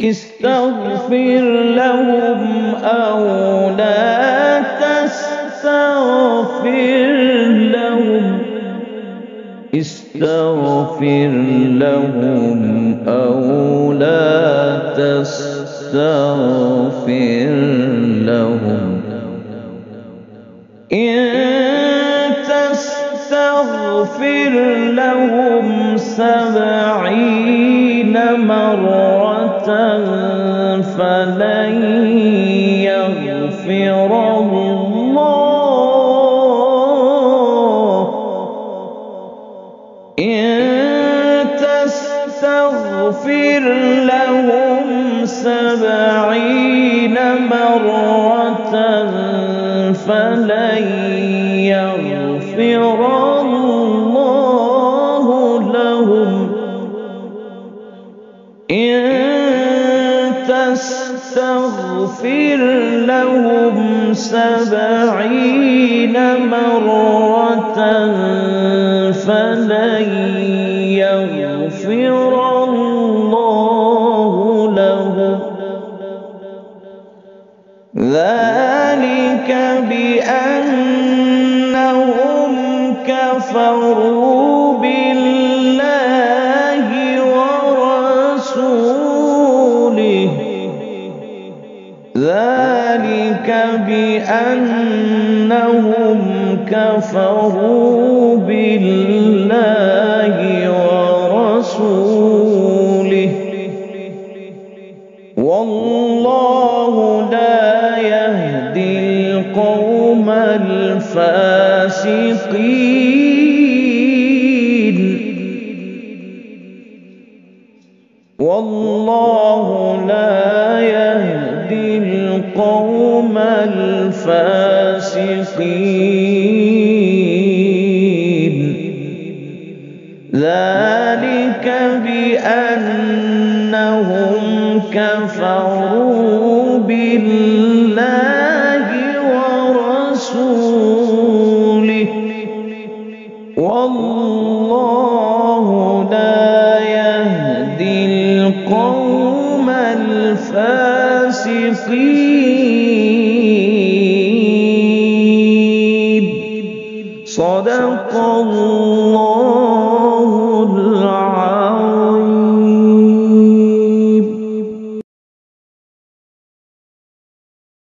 استغفر لهم أو لا تستغفر لهم استغفر لهم أو لا تستغفر لهم إن تستغفر لهم 70 مرة فلن يغفر الله إن تستغفر لهم 70 مرة فلن يغفر الله لهم إن تستغفر لهم 70 مرة فلن يغفر الله لهم ذلك بأنهم كفروا بالله ورسوله ذلك بأنهم كفروا بالله ورسوله والله لا يهدي القوم الفاسقين والله لا يهدي القوم الفاسقين ذلك بأنهم كفروا بالله ورسوله والله لا يهدي القوم الفاسقين صدق الله